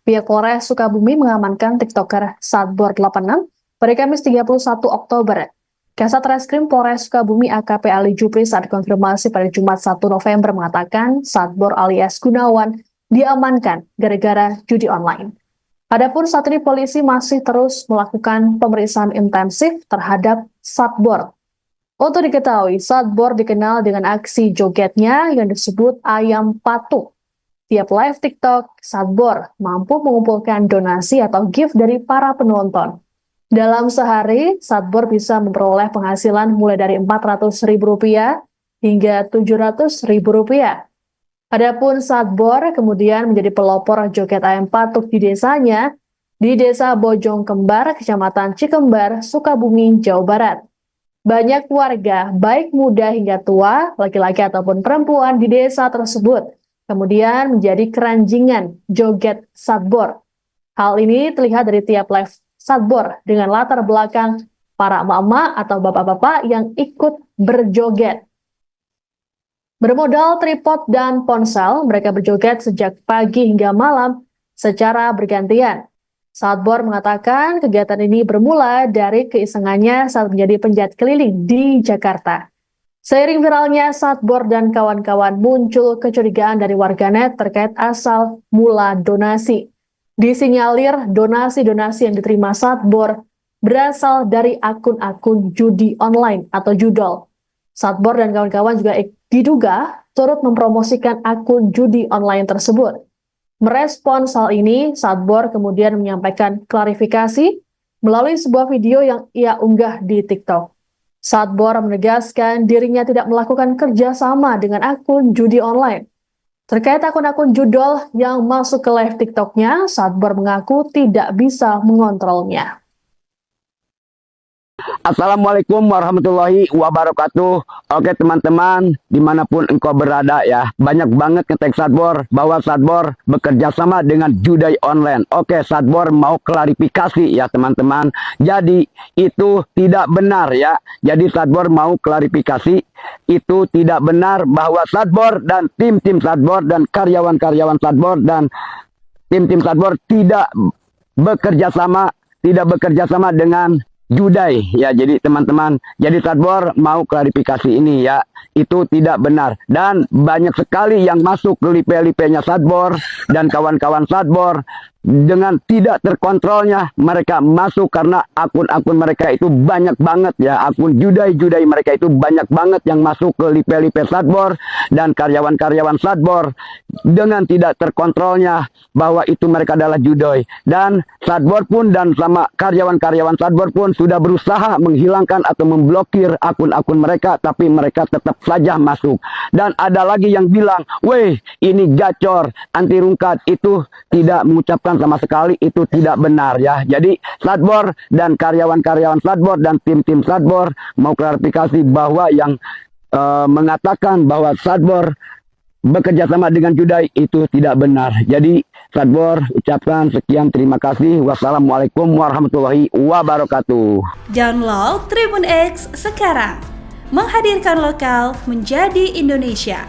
Pihak Polres Sukabumi mengamankan TikToker Sadbor 86 pada Kamis 31 Oktober. Kasat Reskrim Polres Sukabumi AKP Ali Jupri saat konfirmasi pada Jumat 1 November mengatakan Sadbor alias Gunawan diamankan gara-gara judi online. Adapun saat ini polisi masih terus melakukan pemeriksaan intensif terhadap Sadbor. Untuk diketahui, Sadbor dikenal dengan aksi jogetnya yang disebut ayam patung. Tiap live TikTok, Sadbor mampu mengumpulkan donasi atau gift dari para penonton. Dalam sehari, Sadbor bisa memperoleh penghasilan mulai dari Rp400.000 hingga Rp700.000. Adapun Sadbor kemudian menjadi pelopor joget ayam patung di desanya, di Desa Bojong Kembar, Kecamatan Cikembar, Sukabumi, Jawa Barat. Banyak warga, baik muda hingga tua, laki-laki ataupun perempuan di desa tersebut, kemudian menjadi keranjingan joget Sadbor. Hal ini terlihat dari tiap live Sadbor dengan latar belakang para emak-emak atau bapak-bapak yang ikut berjoget. Bermodal tripod dan ponsel, mereka berjoget sejak pagi hingga malam secara bergantian. Sadbor mengatakan kegiatan ini bermula dari keisengannya saat menjadi penjahit keliling di Jakarta. Seiring viralnya Sadbor dan kawan-kawan muncul kecurigaan dari warganet terkait asal mula donasi. Disinyalir donasi-donasi yang diterima Sadbor berasal dari akun-akun judi online atau judol. Sadbor dan kawan-kawan juga diduga turut mempromosikan akun judi online tersebut. Merespons hal ini, Sadbor kemudian menyampaikan klarifikasi melalui sebuah video yang ia unggah di TikTok. Sadbor menegaskan dirinya tidak melakukan kerjasama dengan akun judi online. Terkait akun-akun judol yang masuk ke live TikToknya, Sadbor mengaku tidak bisa mengontrolnya. Assalamualaikum warahmatullahi wabarakatuh. Oke teman-teman, dimanapun engkau berada ya, banyak banget ngetek Sadbor bahwa Sadbor bekerja sama dengan judi online. Oke, Sadbor mau klarifikasi ya teman-teman. Jadi itu tidak benar ya. Jadi Sadbor mau klarifikasi, itu tidak benar bahwa Sadbor dan tim-tim Sadbor dan karyawan-karyawan Sadbor dan tim-tim Sadbor tidak bekerja sama dengan judai ya. Jadi teman-teman, jadi Sadbor mau klarifikasi ini ya, itu tidak benar. Dan banyak sekali yang masuk ke lipe-lipenya Sadbor dan kawan-kawan Sadbor dengan tidak terkontrolnya mereka masuk karena akun-akun mereka itu banyak banget ya, akun judai-judai mereka itu banyak banget yang masuk ke lipe-lipe Sadbor dan karyawan-karyawan Sadbor dengan tidak terkontrolnya bahwa itu mereka adalah judai. Dan Sadbor pun dan sama karyawan-karyawan Sadbor pun sudah berusaha menghilangkan atau memblokir akun-akun mereka, tapi mereka tetap saja masuk. Dan ada lagi yang bilang, weh ini gacor, anti rungkat, itu tidak mengucapkan sama sekali, itu tidak benar ya. Jadi Sadbor dan karyawan-karyawan Sadbor dan tim-tim Sadbor mau klarifikasi bahwa yang mengatakan bahwa Sadbor bekerja sama dengan judai itu tidak benar. Jadi Sadbor ucapkan sekian, terima kasih. Wassalamualaikum warahmatullahi wabarakatuh. Download Tribun X sekarang, menghadirkan lokal menjadi Indonesia.